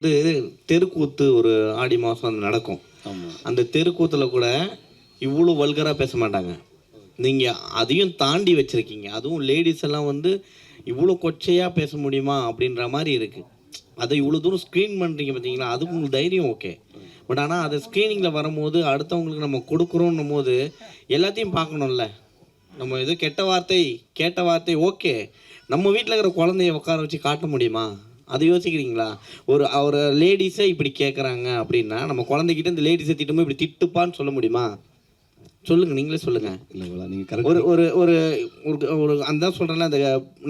வந்து தெருக்கூத்து ஒரு ஆடி மாதம் அது நடக்கும். ஆமாம். அந்த தெருக்கூத்தில் கூட இவ்வளோ வல்கராக பேச மாட்டாங்க. நீங்கள் அதையும் தாண்டி வச்சுருக்கீங்க. அதுவும் லேடிஸ் எல்லாம் வந்து இவ்வளோ கொச்சையாக பேச முடியுமா அப்படின்ற மாதிரி இருக்குது. அதை இவ்வளோ தூரம் ஸ்க்ரீன் பண்ணுறீங்க பார்த்தீங்களா, அதுக்கு உங்களுக்கு தைரியம் ஓகே. பட் ஆனால் அதை ஸ்க்ரீனிங்கில் வரும்போது அடுத்தவங்களுக்கு நம்ம கொடுக்குறோன்னும் போது எல்லாத்தையும் பார்க்கணும்ல. நம்ம ஏதோ கேட்ட வார்த்தை ஓகே. நம்ம வீட்டில் இருக்கிற குழந்தைய உட்கார வச்சு காட்ட முடியுமா? அது யோசிக்கிறீங்களா? ஒரு லேடிஸை இப்படி கேட்குறாங்க அப்படின்னா நம்ம குழந்தைகிட்ட இந்த லேடிஸை திட்டும்போது இப்படி திட்டுப்பான்னு சொல்ல முடியுமா? சொல்லுங்கள், நீங்களே சொல்லுங்கள். இல்லைங்களா, நீங்கள் கரெக்ட். ஒரு ஒரு ஒரு ஒரு அந்த சொல்கிறேன்ல, அந்த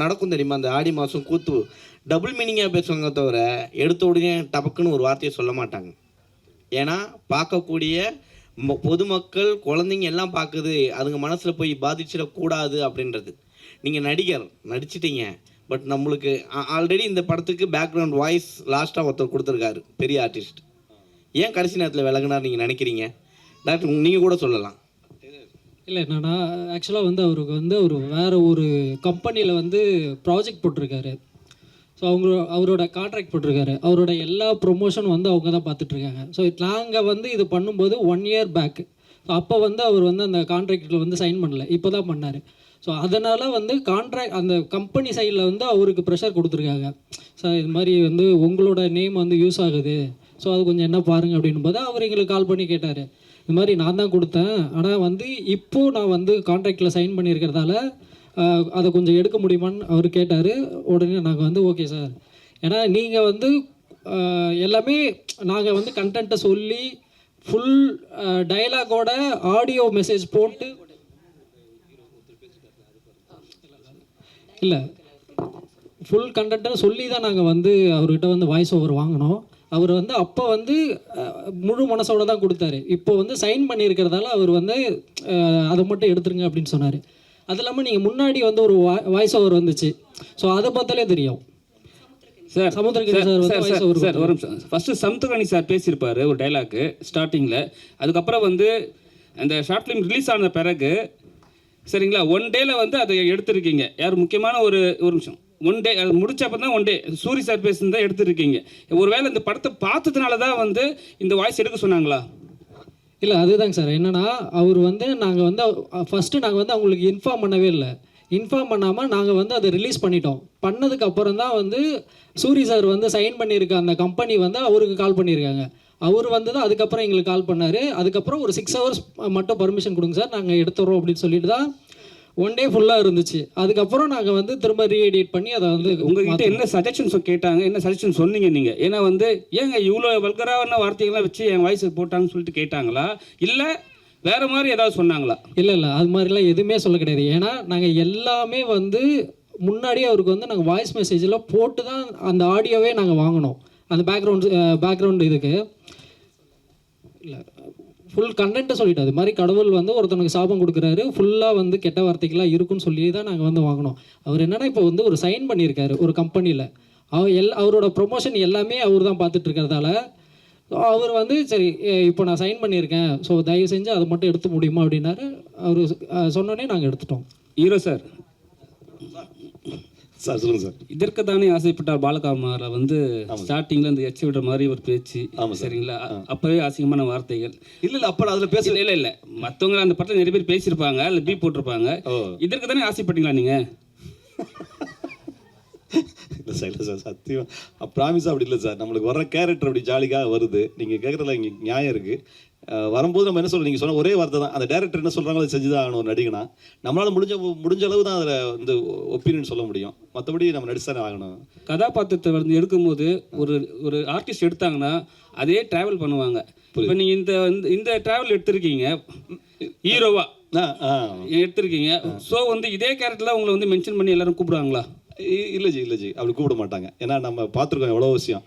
நடக்கும் தெரியுமா, அந்த ஆடி மாதம் கூத்து டபுள் மீனிங்காக பேசுவாங்க தவிர எடுத்த உடனே டபக்குன்னு ஒரு வார்த்தையை சொல்ல மாட்டாங்க. ஏன்னா பார்க்கக்கூடிய பொதுமக்கள் குழந்தைங்க எல்லாம் பார்க்குது, அதுங்க மனசில் போய் பாதிச்சிடக்கூடாது அப்படின்றது. நீங்கள் நடிச்சிட்டீங்க. பட் நம்மளுக்கு ஆல்ரெடி இந்த படத்துக்கு பேக்ரவுண்ட் வாய்ஸ் லாஸ்ட்டாக ஒருத்தர் கொடுத்துருக்காரு, பெரிய ஆர்டிஸ்ட். ஏன் கடைசி நேரத்தில் விலகுனார் நீங்கள் நினைக்கிறீங்க? டாக்டர் நீங்கள் கூட சொல்லலாம். இல்லை, என்னன்னா ஆக்சுவலாக வந்து அவருக்கு வந்து ஒரு வேறு ஒரு கம்பெனியில் வந்து ப்ராஜெக்ட் போட்டிருக்காரு. ஸோ அவரோட கான்ட்ராக்ட் போட்டிருக்காரு. அவரோட எல்லா ப்ரொமோஷனும் வந்து அவங்க தான் பார்த்துட்ருக்காங்க. ஸோ நாங்கள் வந்து இது பண்ணும்போது 1 இயர் பேக். ஸோ அப்போ வந்து அவர் வந்து அந்த கான்ட்ராக்டில் வந்து சைன் பண்ணல, இப்போ தான் பண்ணார். ஸோ அதனால் வந்து அந்த கம்பெனி சைடில் வந்து அவருக்கு ப்ரெஷர் கொடுத்துருக்காங்க. ஸோ இது மாதிரி வந்து உங்களோட நேம் வந்து யூஸ் ஆகுது, ஸோ அது கொஞ்சம் என்ன பாருங்கள் அப்படின்னும் போது அவர் எங்களுக்கு கால் பண்ணி கேட்டார். இது மாதிரி நான் தான் கொடுத்தேன், ஆனால் வந்து இப்போது நான் வந்து கான்ட்ராக்டில் சைன் பண்ணியிருக்கிறதால அதை கொஞ்சம் எடுக்க முடியுமான்னு அவர் கேட்டார். உடனே நாங்கள் வந்து ஓகே சார், ஏன்னா நீங்கள் வந்து எல்லாமே நாங்கள் வந்து கண்டென்ட்டை சொல்லி ஃபுல் டயலாகோட ஆடியோ மெசேஜ் போட்டு இல்லை, ஃபுல் கண்டென்ட்டை சொல்லி தான் நாங்கள் வந்து அவர்கிட்ட வந்து வாய்ஸ் ஓவர் வாங்கினோம். அவர் வந்து அப்போ வந்து முழு மனசோட தான் கொடுத்தாரு. இப்போ வந்து சைன் பண்ணியிருக்கிறதால அவர் வந்து அதை மட்டும் எடுத்துருங்க அப்படின்னு சொன்னார். அது இல்லாமல் நீங்கள் முன்னாடி வந்து ஒரு வாய்ஸ் ஓவர் வந்துச்சு, ஸோ அதை பார்த்தாலே தெரியும். சார் சமுத்திரக்கனி சார் வந்து வாய்ஸ் ஓவர் சார் ஒரு நிமிஷம். ஃபஸ்ட்டு சமுத்திரக்கனி சார் பேசியிருப்பார் ஒரு டைலாக்கு ஸ்டார்டிங்கில். அதுக்கப்புறம் வந்து அந்த ஷார்ட் ஃபிலிம் ரிலீஸ் ஆன பிறகு சரிங்களா, 1 டேல வந்து அதை எடுத்திருக்கீங்க. யார் முக்கியமான ஒரு நிமிஷம், 1 டே அது முடிச்சப்போ தான் 1 டே சூரி சார் பேசுனது தான் எடுத்துருக்கீங்க. ஒருவேளை இந்த படத்தை பார்த்ததுனால தான் வந்து இந்த வாய்ஸ் எடுக்க சொன்னாங்களா? இல்லை, அதுதாங்க சார். என்னென்னா அவர் வந்து நாங்கள் வந்து ஃபஸ்ட்டு நாங்கள் வந்து அவங்களுக்கு இன்ஃபார்ம் பண்ணவே இல்லை. இன்ஃபார்ம் பண்ணாமல் நாங்கள் வந்து அதை ரிலீஸ் பண்ணிட்டோம். பண்ணதுக்கு அப்புறம் தான் வந்து சூரி சார் வந்து சைன் பண்ணியிருக்க அந்த கம்பெனி வந்து அவருக்கு கால் பண்ணியிருக்காங்க. அவர் வந்து தான் அதுக்கப்புறம் எங்களுக்கு கால் பண்ணார். அதுக்கப்புறம் ஒரு 6 ஹவர்ஸ் மட்டும் பர்மிஷன் கொடுங்க சார், நாங்கள் எடுத்துறோம் அப்படின்னு சொல்லிட்டு தான் 1 டே ஃபுல்லாக இருந்துச்சு. அதுக்கப்புறம் நாங்கள் வந்து திரும்ப ரீஎடிட் பண்ணி அதை வந்து உங்ககிட்ட என்ன சஜஷன்ஸ் கேட்டாங்க, என்ன சஜஷன் சொன்னீங்க நீங்கள்? ஏன்னா வந்து ஏங்க இவ்வளோ வல்கரான வார்த்தைகள்லாம் வச்சு என் வாய்ஸ் போட்டாங்கன்னு சொல்லிட்டு கேட்டாங்களா, இல்லை வேறு மாதிரி ஏதாவது சொன்னாங்களா? இல்லை, அது மாதிரிலாம் எதுவுமே சொல்ல கிடையாது. ஏன்னா நாங்கள் எல்லாமே வந்து முன்னாடியே அவருக்கு வந்து நாங்கள் வாய்ஸ் மெசேஜில் போட்டு தான் அந்த ஆடியோவே நாங்கள் வாங்கினோம். அந்த பேக்ரவுண்டு இதுக்கு இல்லை, ஃபுல் கண்டென்ட்டை சொல்லிட்டு அது மாதிரி கடவுள் வந்து ஒருத்தனுக்கு சாபம் கொடுக்குறாரு, ஃபுல்லாக வந்து கெட்ட வார்த்தைகள்லாம் இருக்குன்னு சொல்லி தான் நாங்கள் வந்து வாங்கினோம். அவர் என்னென்னா இப்போ வந்து ஒரு சைன் பண்ணியிருக்காரு ஒரு கம்பெனியில். அவரோட ப்ரொமோஷன் எல்லாமே அவர் தான் பார்த்துட்டு இருக்கிறதால அவர் வந்து சரி இப்போ நான் சைன் பண்ணியிருக்கேன், ஸோ தயவு செஞ்சு அதை மட்டும் எடுத்து முடியுமா அப்படின்னாரு. அவர் சொன்னோன்னே நாங்கள் எடுத்துட்டோம். ஹீரோ சார் சார் சொல்லுங்கள் சார். இதற்கு தானே ஆசைப்பட்டார் பாலகாமாரை வந்து ஸ்டார்டிங்கில் இந்த எச்ச விடுற மாதிரி ஒரு பேச்சு. ஆமாம் சரிங்களா, அப்போவே அசிங்கமான வார்த்தைகள். இல்லை அப்போ அதில் பேச இல்லை மற்றவங்க அந்த படத்தில் நிறைய பேர் பேசியிருப்பாங்க, அதில் பீ போட்டிருப்பாங்க. இதற்கு தானே ஆசைப்பட்டீங்களா நீங்கள்? இல்லை சார், இல்லை சார், சத்தியம் ப்ராமிஸாக அப்படி இல்லை சார். நம்மளுக்கு வர்ற கேரக்டர் அப்படி ஜாலிக்காக வருது. நீங்கள் கேட்குறதுல இங்கே நியாயம் இருக்குது. வரும்போது நம்ம என்ன சொல்கிறோம், நீங்கள் சொன்ன ஒரே வார்த்தை தான், அந்த டேரக்டர் என்ன சொல்கிறாங்களோ அதை செஞ்சு தான் ஆகணும். நடிகனா நம்மளால் முடிஞ்ச அளவு தான் அதில் வந்து ஒப்பீனியன் சொல்ல முடியும். மற்றபடி நம்ம நடிச்சுதானே ஆகணும். கதாபாத்திரத்தை வந்து எடுக்கும்போது ஒரு ஆர்டிஸ்ட் எடுத்தாங்கன்னா அதே ட்ராவல் பண்ணுவாங்க. இப்போ நீங்கள் இந்த ட்ராவல் எடுத்திருக்கீங்க, ஹீரோவா எடுத்திருக்கீங்க. ஸோ வந்து இதே கேரக்டரில் உங்களை வந்து மென்ஷன் பண்ணி எல்லாரும் கூப்பிடுவாங்களா? இல்லை ஜி அப்படி கூப்பிட மாட்டாங்க. ஏன்னா நம்ம பார்த்துருக்கோம் எவ்வளோ விஷயம்.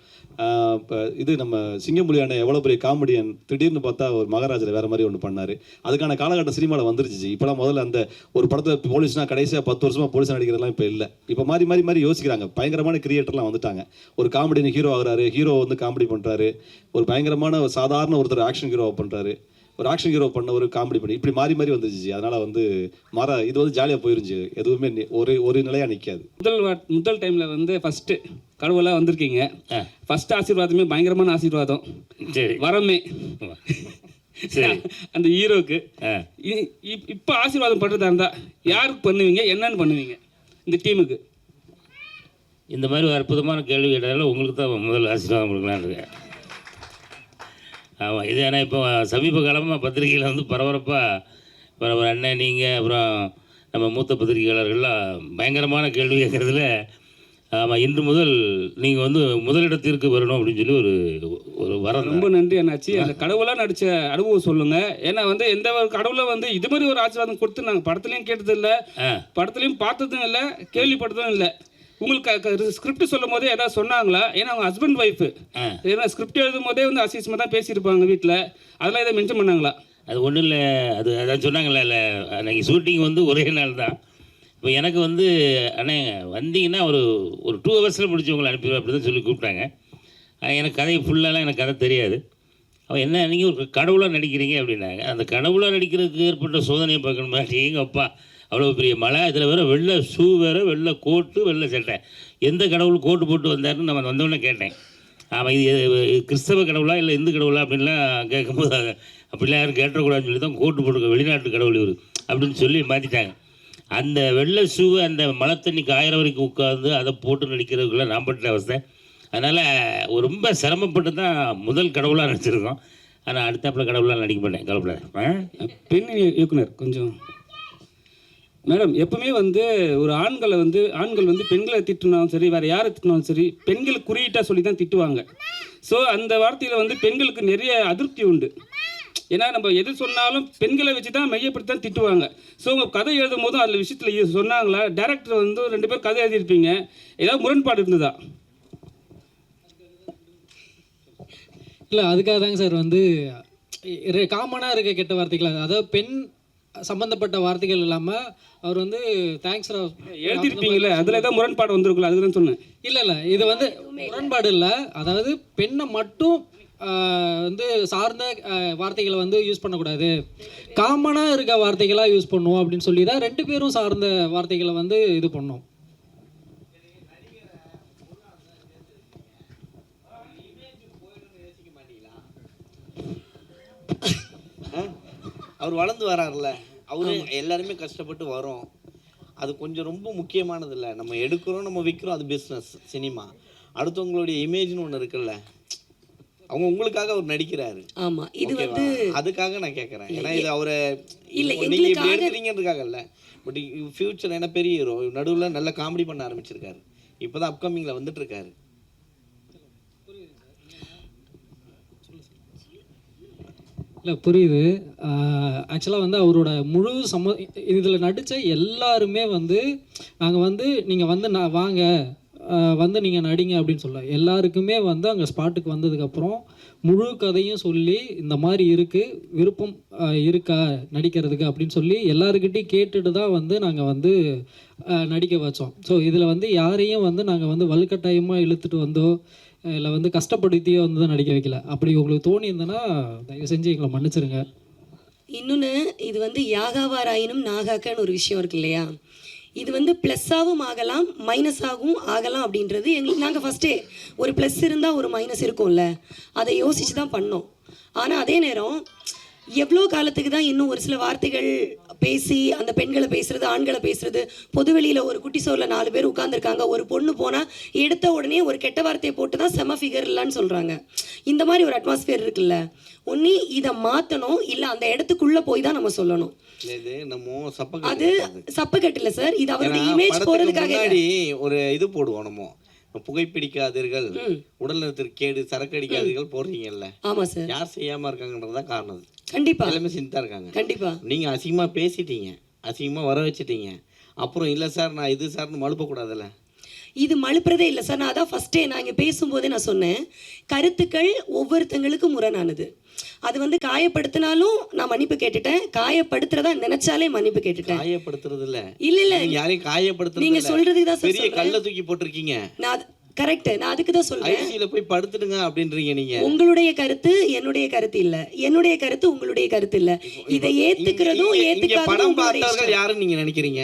இப்போ இது நம்ம சிங்கம்புலியான எவ்வளோ பெரிய காமெடியன், திடீர்னு பார்த்தா ஒரு மகாராஜில் வேறு மாதிரி ஒன்று பண்ணார். அதுக்கான காலகட்டம் சினிமாவில் வந்துருச்சு. இப்போலாம் முதல்ல அந்த ஒரு படத்தில் போலீஸ்னால் கடைசியாக 10 வருஷமாக போலீஸ் நடிக்கிறதுலாம் இப்போ இல்லை. இப்போ மாறி யோசிக்கிறாங்க. பயங்கரமான கிரியேட்டர்லாம் வந்துட்டாங்க. ஒரு காமெடியன் ஹீரோ ஆகுறாரு, ஹீரோ வந்து காமெடி பண்ணுறாரு. ஒரு பயங்கரமான சாதாரண ஒருத்தர் ஆக்ஷன் ஹீரோவை பண்ணுறாரு. ஒரு ஆக்ஷன் ஹீரோ பண்ண ஒரு காமெடி பண்ணி இப்படி மாறி மாறி வந்துருச்சு. அதனால வந்து இது வந்து ஜாலியாக போயிருந்துச்சு. எதுவுமே ஒரு நிலையாக நிற்காது. முதல் டைமில் வந்து ஃபஸ்ட்டு கடவுளாக வந்திருக்கீங்க. ஃபஸ்ட்டு ஆசீர்வாதமே பயங்கரமான ஆசீர்வாதம். சரி வரமே சரி அந்த ஹீரோக்கு. இப்போ ஆசீர்வாதம் பண்ணுறதா இருந்தால் யாருக்கு பண்ணுவீங்க, என்னன்னு பண்ணுவீங்க இந்த டீமுக்கு? இந்த மாதிரி ஒரு அற்புதமான கேள்வி கேட்டாலும் உங்களுக்கு தான் முதல் ஆசீர்வாதம் கொடுக்கலான்னு இருக்கேன். ஆமாம், இது ஏன்னா இப்போ சமீப காலமாக பத்திரிகையில் வந்து பரபரப்பாக ஒரு அண்ணன் நீங்கள் அப்புறம் நம்ம மூத்த பத்திரிகையாளர்கள்லாம் பயங்கரமான கேள்வி கேட்குறதுல ஆமாம், இன்று முதல் நீங்கள் வந்து முதலிடத்திற்கு வரணும் அப்படின்னு சொல்லி ஒரு வரம். ரொம்ப நன்றி அண்ணாச்சி. அந்த கடவுளாக நடித்த அனுபவம் சொல்லுங்கள். ஏன்னா வந்து எந்த ஒரு கடவுளை வந்து இது மாதிரி ஒரு ஆசீர்வாதம் கொடுத்து நாங்கள் படத்துலையும் கேட்டதில்லை, படத்துலையும் பார்த்ததும் இல்லை, கேள்விப்பட்டதும் இல்லை. உங்களுக்கு ஸ்கிரிப்ட் சொல்லும் போதே ஏதாவது சொன்னாங்களா? ஏன்னா அவங்க ஹஸ்பண்ட் ஒய்ஃபு, ஏன்னா ஸ்கிரிப்ட் எழுதும் போதே வந்து அசிஸ்மாக தான் பேசியிருப்பாங்க வீட்டில், அதெல்லாம் எதாவது மென்ஷன் பண்ணாங்களா? அது ஒன்றும் இல்லை, அதான் சொன்னாங்கல்ல, இல்லை அன்றைக்கி ஷூட்டிங் வந்து ஒரே நாள் தான். இப்போ எனக்கு வந்து அண்ணே வந்தீங்கன்னா ஒரு 2 ஹவர்ஸில் முடிச்சு உங்களை அனுப்பிடுவேன் அப்படி தான் சொல்லி கூப்பிட்டாங்க. எனக்கு கதை ஃபுல்லாலாம் எனக்கு கதை தெரியாது. அவன் என்ன நீங்கள் ஒரு கடவுளாக நடிக்கிறீங்க அப்படின்னாங்க. அந்த கடவுளாக நடிக்கிறதுக்கு ஏற்பட்ட சோதனையை பார்க்கணுமா? எங்கள் அப்பா அவ்வளோ பெரிய மழை, இதில் வேறு வெள்ளை ஷூ வேறு, வெள்ளை கோட்டு, வெள்ளை சட்டை. எந்த கடவுள் கோட்டு போட்டு வந்தாருன்னு நம்ம வந்தோடனே கேட்டேன். ஆமாம், இது கிறிஸ்தவ கடவுளா இல்லை இந்து கடவுளா அப்படின்லாம் கேட்கும்போது அப்படிலாம் யாரும் கேட்டக்கூடாதுன்னு சொல்லி தான் கோட்டு போட்டுருக்க வெளிநாட்டு கடவுள் இவர் அப்படின்னு சொல்லி மாற்றிட்டாங்க. அந்த வெள்ளை ஷூவை அந்த மழை தண்ணி காயிற வரைக்கும் உட்காந்து அதை போட்டு நடிக்கிறதுக்குள்ள நான் பட்ட அவஸ்தை. அதனால் ரொம்ப சிரமப்பட்டு தான் முதல் கடவுளாக நடிச்சிருக்கோம். ஆனால் அடுத்தாப்புல கடவுளாக நடிக்க மாட்டேன், கவலைப்படாத. பெண் இயக்குனர் கொஞ்சம் மேடம், எப்பவுமே வந்து ஒரு ஆண்கள் வந்து பெண்களை திட்டினாலும் சரி, வேறு யாரை திட்டினாலும் சரி, பெண்கள் குறியீட்டாக சொல்லி தான் திட்டுவாங்க. ஸோ அந்த வார்த்தையில் வந்து பெண்களுக்கு நிறைய அதிருப்தி உண்டு. ஏன்னா நம்ம எது சொன்னாலும் பெண்களை வச்சு தான் மையப்படுத்தி தான் திட்டுவாங்க. ஸோ உங்கள் கதை எழுதும் போதும் அதில் விஷயத்தில் சொன்னாங்களா? டேரக்டர் வந்து 2 பேர் கதை எழுதியிருப்பீங்க, ஏதாவது முரண்பாடு இருந்ததா? இல்லை, அதுக்காக தாங்க சார் வந்து காமனாக இருக்க கெட்ட வார்த்தைகள், அதாவது பெண் சம்மந்தப்பட்ட வார்த்தைகள் இல்லாமல் அவர் வந்து தேங்க்ஸ் எழுதியிருப்பீங்களே, அதில் ஏதாவது முரண்பாடு வந்திருக்குல்ல, அதுதான் சொன்னேன். இல்லை, இது வந்து முரண்பாடு இல்லை. அதாவது பெண்ணை மட்டும் வந்து சார்ந்த வார்த்தைகளை வந்து யூஸ் பண்ணக்கூடாது, காமனாக இருக்க வார்த்தைகளாக யூஸ் பண்ணுவோம் அப்படின்னு சொல்லி தான் 2 பேரும் சார்ந்த வார்த்தைகளை வந்து இது பண்ணோம். அவர் வளர்ந்து வராருல்ல, அவரு எல்லாருமே கஷ்டப்பட்டு வரோம். அது கொஞ்சம் ரொம்ப முக்கியமானது இல்லை. நம்ம எடுக்கிறோம், நம்ம விற்கிறோம், அது பிஸ்னஸ். சினிமா அடுத்தவங்களுடைய இமேஜ்னு ஒன்று இருக்குல்ல, அவங்க உங்களுக்காக அவர் நடிக்கிறாரு. ஆமா, இது வந்து அதுக்காக நான் கேட்குறேன். ஏன்னா இது அவரை நீங்கள் இப்படி எடுக்கிறீங்கன்றதுக்காகல்ல, பட் ஃபியூச்சர் என்ன பெரிய ஹீரோ, நடுவில் நல்ல காமெடி பண்ண ஆரம்பிச்சிருக்காரு. இப்போ தான் அப்கமிங்கில் வந்துட்டு இருக்காரு. இல்லை, புரியுது. ஆக்சுவலாக வந்து அவரோட முழு இதில் நடித்த எல்லாருமே வந்து நாங்கள் வந்து நீங்கள் வந்து வாங்க வந்து நீங்கள் நடிங்க அப்படின்னு சொல்ல, எல்லாருக்குமே வந்து அங்கே ஸ்பாட்டுக்கு வந்ததுக்கப்புறம் முழு கதையும் சொல்லி இந்த மாதிரி இருக்குது, விருப்பம் இருக்கா நடிக்கிறதுக்கு அப்படின்னு சொல்லி எல்லாருக்கிட்டையும் கேட்டுட்டு தான் வந்து நாங்கள் வந்து நடிக்க வச்சோம். ஸோ இதில் வந்து யாரையும் வந்து நாங்கள் வந்து வலுக்கட்டாயமாக இழுத்துட்டு வந்தோ இல்லை வந்து கஷ்டப்படுத்தியோ வந்து தான் நடிக்க வைக்கல. அப்படி உங்களுக்கு தோணி இருந்ததுன்னா தயவு செஞ்சு எங்களை மன்னிச்சிருங்க. இன்னொன்று, இது வந்து யாகாவாராயினும் நாகாக்கன்னு ஒரு விஷயம் இருக்கு இல்லையா? இது வந்து ப்ளஸ்ஸாகவும் ஆகலாம், மைனஸாகவும் ஆகலாம் அப்படின்றது எங்களுக்கு, நாங்கள் ஃபஸ்ட்டே ஒரு ப்ளஸ் இருந்தால் ஒரு மைனஸ் இருக்கும்ல, அதை யோசித்து தான் பண்ணோம். ஆனால் அதே நேரம் எவ்வளோ காலத்துக்கு தான் இன்னும் ஒரு சில வார்த்தைகள் பேசி அந்த பெண்களை பேசுறது, ஆண்களை பேசுறது, பொதுவெளியில் ஒரு குட்டி சோரில் 4 பேர் உட்காந்துருக்காங்க, ஒரு பொண்ணு போனால் எடுத்த உடனே ஒரு கெட்ட வார்த்தையை போட்டு தான் செம ஃபிகர் இல்லைன்னு சொல்கிறாங்க. இந்த மாதிரி ஒரு அட்மாஸ்பியர் இருக்குல்ல, ஒன்று இதை மாற்றணும், இல்லை அந்த இடத்துக்குள்ளே போய் தான் நம்ம சொல்லணும். அது சப்பக்கட்டு இல்லை சார், இது அவருடைய இமேஜ் போகிறதுக்காக ஒரு இது போடுவோம். நம்ம புகைப்பிடிக்காதீர்கள், உடல் நலத்திற்கு கேடு, சரக்கு அடிக்காதீர்கள் போடுறீங்கல்ல. ஆமா சார், யார் செய்யாம இருக்காங்கன்றதான் காரணம். கண்டிப்பா எல்லாமே சிந்தா இருக்காங்க. கண்டிப்பா நீங்க அசிங்கமா பேசிட்டீங்க, அசிங்கமா வர வச்சுட்டீங்க, அப்புறம் இல்லை சார் நான் இது சார்னு மழுப்ப கூடாதுல்ல. இது மழுப்புறதே இல்லை சார். நான் அதான் ஃபஸ்ட்டே நான் இங்கே பேசும்போதே நான் சொன்னேன், கருத்துக்கள் ஒவ்வொருத்தங்களுக்கும் முரணானது. அது வந்து காயப்படுத்தினாலும் நான் மன்னிப்பு கேட்டுட்டேன், காயப்படுத்துறதா நினைச்சாலே மன்னிப்பு கேட்டுட்டேன். காயப்படுத்துறது இல்ல, இல்ல யாரையும் காயப்படுத்துறது நீங்க சொல்றதுக்கு தான் பெரிய கல்ல தூக்கி போட்டிருக்கீங்க. நான் கரெக்ட். நான் அதுக்கு தான் சொல்றேன். ஐசியூல போய் படுத்துடுங்க அப்படின்றீங்க நீங்க. உங்களுடைய கருத்து என்னுடைய கருத்து இல்ல, என்னுடைய கருத்து உங்களுடைய கருத்து இல்ல. இதை ஏத்துக்கிறதும் இங்க ஏத்துக்காததும் படம் உங்களுடைய பார்த்தவர்கள் இஷ்டம். யாருன்னு நீங்க நினைக்கிறீங்க?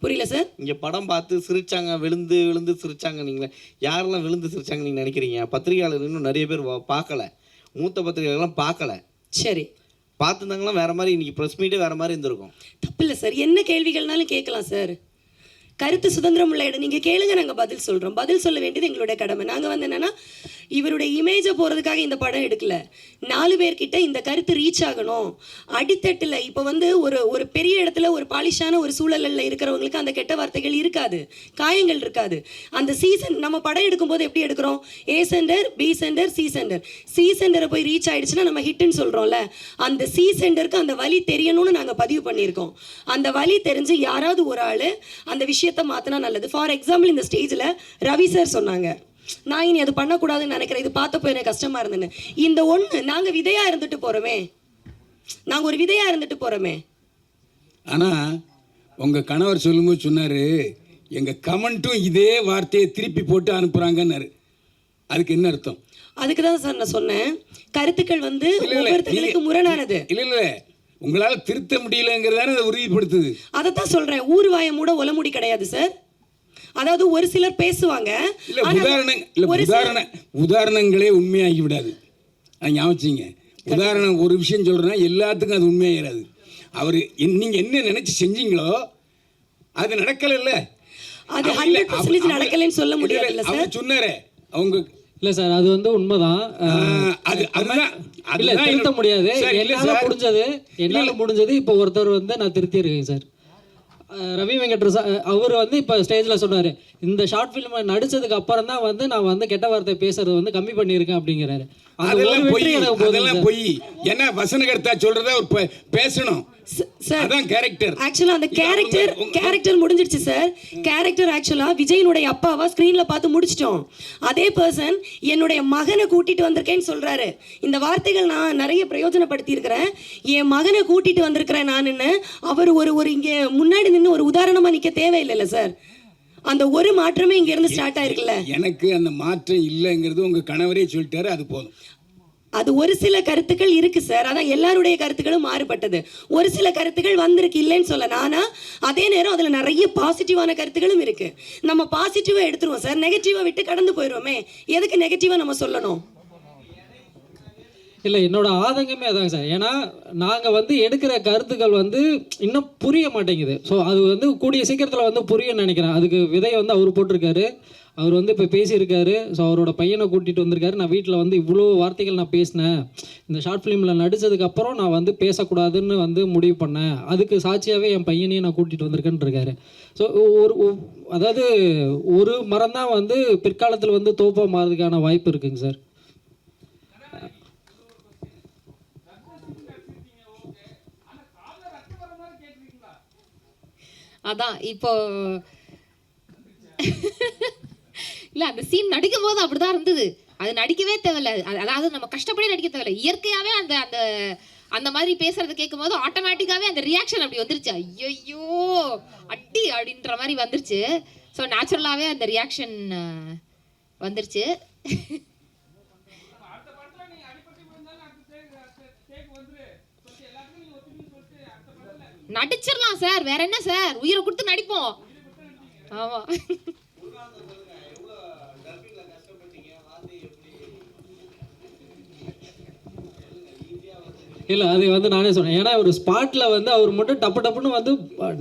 புரியல சார். இங்க படம் பார்த்து சிரிச்சாங்க, விழுந்து விழுந்து சிரிச்சாங்க, நீங்க யாரெல்லாம் விழுந்து சிரிச்சாங்க நீங்க நினைக்கிறீங்க? பத்திரிகையாளர் இன்னும் நிறைய பேர் பார்க்கல, மூத்த பத்திரிகையாளர்லாம் பார்க்கல. சரி, பார்த்துருந்தாங்களாம் வேற மாதிரி, இன்னைக்கு ப்ரெஸ் மீட்டே வேற மாதிரி இருந்திருக்கும். தப்பில்லை சார். என்ன கேள்விகள்னாலும் கேட்கலாம் சார். கருத்து சுதந்திரம் உள்ள இடம். நீங்கள் கேளுங்க, நாங்கள் பதில் சொல்கிறோம். பதில் சொல்ல வேண்டியது எங்களுடைய கடமை. நாங்கள் வந்து என்னென்னா, இவருடைய இமேஜை போகிறதுக்காக இந்த படம் எடுக்கல. 4 பேர்கிட்ட இந்த கருத்து ரீச் ஆகணும். அடித்தட்டில் இப்போ வந்து ஒரு பெரிய இடத்துல ஒரு பாலிஷான ஒரு சூழலில் இருக்கிறவங்களுக்கு அந்த கெட்ட வார்த்தைகள் இருக்காது, காயங்கள் இருக்காது. அந்த சீசன் நம்ம படம் எடுக்கும்போது எப்படி எடுக்கிறோம்? A centre, B centre, C centre. C சென்டரை போய் ரீச் ஆகிடுச்சுன்னா நம்ம ஹிட்டுன்னு சொல்கிறோம்ல. அந்த C சென்டருக்கு அந்த வலி தெரியணும்னு நாங்கள் பதிவு பண்ணியிருக்கோம். அந்த வலி தெரிஞ்சு யாராவது ஒரு ஆள் அந்த விஷயத்தை மாற்றினா நல்லது. ஃபார் எக்ஸாம்பிள், இந்த ஸ்டேஜில் ரவி சார் சொன்னாங்க, நான் இனி அது பண்ணக்கூடாதுன்னு நினைக்கிறேன், இது பார்த்தப்போ எனக்கு கஷ்டமா இருந்தேன்னு. இந்த ஒன்று நாங்கள் விதையாக இருந்துட்டு போகிறோமே, நாங்கள் ஒரு விதையாக இருந்துட்டு போகிறோமே. ஆனால் உங்கள் கணவர் சொல்லும்போது சொன்னார், எங்கள் கமெண்ட்டும் இதே வார்த்தையை திருப்பி போட்டு அனுப்புகிறாங்கன்னாரு. அதுக்கு என்ன அர்த்தம்? அதுக்கு தான் சார் நான் சொன்னேன், கருத்துக்கள் வந்து ஒவ்வொருத்தங்களுக்கு முரணானது. இல்லை, உங்களால் திருத்த முடியலங்கிறதானே அதை உறுதிப்படுத்துது. அதைத்தான் சொல்கிறேன். ஊர் வாய மூட ஒலமுடி கிடையாது சார். அதாவது ஒரு சிலர் பேசுவாங்க, உதாரணங்களே உண்மையாகி விடாது. ஞாபகிங்க, உதாரணம் ஒரு விஷயம் சொல்றேன்னா எல்லாத்துக்கும் அது உண்மையாயிராது. அவர் நீங்க என்ன நினைச்சு செஞ்சீங்களோ அது நடக்கல. அது 100% நடக்கலன்னு சொல்ல முடியாது சார். சொன்னாரே அவங்க இல்லை சார், அது வந்து உண்மைதான். இல்லை, திருத்த முடியாது. என்னால் முடிஞ்சது இப்போ ஒருத்தர் வந்து நான் திருத்தியிருக்கேன் சார். ரவி வெங்கட் அவர் வந்து இப்போ ஸ்டேஜில் சொன்னார், இந்த ஷார்ட் ஃபிலிமை நடித்ததுக்கு அப்புறம் தான் வந்து நான் வந்து கெட்ட வார்த்தை பேசுறது வந்து கம்மி பண்ணியிருக்கேன் அப்படிங்கிறாரு. அதெல்லாம் போய் என்ன வசனகர்த்தா சொல்றத ஒரு பேசணும் சார். அதான் கேரக்டர். ஆக்சுவலா அந்த கேரக்டர் முடிஞ்சிடுச்சு சார். கேரக்டர் ஆக்சுவலா விஜயனுடைய அப்பாவா ஸ்கிரீன்ல பார்த்து முடிச்சிட்டோம். அதே பர்சன் என்னுடைய மகனை கூட்டிட்டு வந்திருக்கேன்னு சொல்றாரு. இந்த வார்த்தைகள் நான் நிறைய பிரயோஜனப்படுத்தி இருக்கிறேன். என் மகனை கூட்டிட்டு வந்திருக்கிறேன் நானுன்னு அவர் ஒரு இங்க முன்னாடி நின்று ஒரு உதாரணமா நிக்க தேவையில்லைல்ல சார். அந்த ஒரு மாற்றமே இங்க இருந்து ஸ்டார்ட் ஆயிருக்குல்ல. எனக்கு அந்த மாற்றம் இல்லைங்கிறது உங்க கணவரே சொல்லிட்டாரு, அது போதும். அது ஒரு சில கருத்துக்கள் இருக்கு சார். அதான் எல்லாருடைய கருத்துக்களும் மாறுபட்டது. ஒரு சில கருத்துக்கள் வந்திருக்கு, இல்லைன்னு சொல்ல. நானா அதே நேரம் அதில் நிறைய பாசிட்டிவான கருத்துக்களும் இருக்கு. நம்ம பாசிட்டிவாக எடுத்துருவோம் சார், நெகட்டிவாக விட்டு கடந்து போயிடுவோமே. எதுக்கு நெகட்டிவாக நம்ம சொல்லணும்? இல்லை, என்னோட ஆதங்கமே அதாங்க சார். ஏன்னா நாங்கள் வந்து எடுக்கிற கருத்துக்கள் வந்து இன்னும் புரிய மாட்டேங்குது. ஸோ அது வந்து கூடிய சீக்கிரத்தில் வந்து புரியும்னு நினைக்கிறேன். அதுக்கு விதையை வந்து அவர் போட்டிருக்காரு. அவர் வந்து இப்போ பேசியிருக்காரு. ஸோ அவரோட பையனை கூட்டிகிட்டு வந்திருக்காரு. நான் வீட்டில் வந்து இவ்வளோ வார்த்தைகள் நான் பேசினேன், இந்த ஷார்ட் ஃபிலிமில் நடித்ததுக்கப்புறம் நான் வந்து பேசக்கூடாதுன்னு வந்து முடிவு பண்ணேன், அதுக்கு சாட்சியாகவே என் பையனையும் நான் கூட்டிகிட்டு வந்திருக்கேன்னு இருக்காரு. ஸோ அதாவது ஒரு மரம் தான் வந்து பிற்காலத்தில் வந்து தோப்பாக மாறதுக்கான வாய்ப்பு இருக்குங்க சார். அதான் இப்போ இல்லை, அந்த சீன் நடிக்கும் போது அப்படிதான் இருந்தது. அது நடிக்கவே தேவையில்ல. அதாவது நம்ம கஷ்டப்படி நடிக்க தேவையில்ல. இயற்கையாகவே அந்த அந்த அந்த மாதிரி பேசுறது கேட்கும் போது ஆட்டோமேட்டிக்காகவே அந்த ரியாக்ஷன் அப்படி வந்துருச்சு. ஐயோ அட்டி அப்படின்ற மாதிரி வந்துருச்சு. ஸோ நேச்சுரலாகவே அந்த ரியாக்ஷன் வந்துருச்சு. நடிச்சிடலாம் சார், வேற என்ன சார், உயிரை கொடுத்து நடிப்போம். ஆமா, இல்லை, அது வந்து நானே சொன்னேன். ஏன்னா ஒரு ஸ்பாட்டில் வந்து அவர் மட்டும் டப்புன்னு வந்து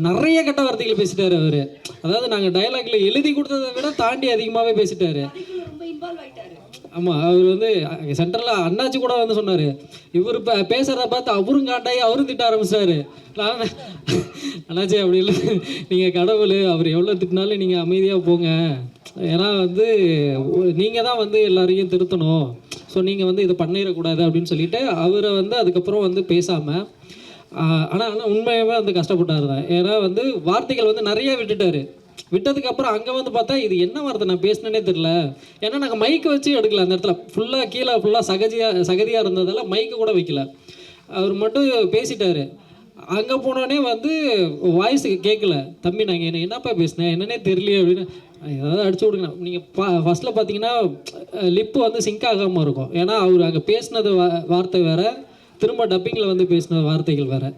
நிறைய கெட்ட வார்த்தைகள் பேசிட்டாரு அவர். அதாவது நாங்கள் டைலாக்ல எழுதி கொடுத்ததை விட தாண்டி அதிகமாகவே பேசிட்டாரு. ஆமாம், அவர் வந்து சென்ட்ரலில் அண்ணாச்சி கூட வந்து சொன்னார், இவர் பேசுகிறத பார்த்து அவரும் காண்டாயி அவரும் திட்ட ஆரம்பிச்சாரு. நான் அண்ணாச்சி அப்படி இல்லை, நீங்கள் கடவுள், அவர் எவ்வளோ திட்டினாலும் நீங்கள் அமைதியாக போங்க, ஏன்னா வந்து நீங்கள் தான் வந்து எல்லாரையும் திருத்தணும், ஸோ நீங்கள் வந்து இதை பண்ணிடக்கூடாது அப்படின்னு சொல்லிட்டு அவரை வந்து அதுக்கப்புறம் வந்து பேசாமல். ஆனால் உண்மையாகவே வந்து கஷ்டப்பட்டார் தான். ஏன்னா வந்து வார்த்தைகள் வந்து நிறைய விட்டதுக்கப்புறம் அங்கே வந்து பார்த்தா இது என்ன வார்த்தை நான் பேசினேனே தெரில. ஏன்னா நாங்கள் மைக்கை வச்சு எடுக்கல, அந்த இடத்துல ஃபுல்லாக கீழே ஃபுல்லாக சகதியாக இருந்ததால் மைக்கு கூட வைக்கல. அவர் மட்டும் பேசிட்டார். அங்கே போனோடனே வந்து வாய்ஸ் கேட்கல, தம்பி நாங்கள் என்னப்பா பேசினேன் என்னன்னே தெரியலையே அப்படின்னு. ஏதாவது அடிச்சு விடுங்க. நீங்கள் ஃபஸ்ட்டில் பார்த்தீங்கன்னா லிப்பு வந்து சிங்க் ஆகாமல் இருக்கும். ஏன்னா அவர் அங்கே பேசினது வார்த்தை வேறு, திரும்ப டப்பிங்கில் வந்து பேசின வார்த்தைகள் வேறு.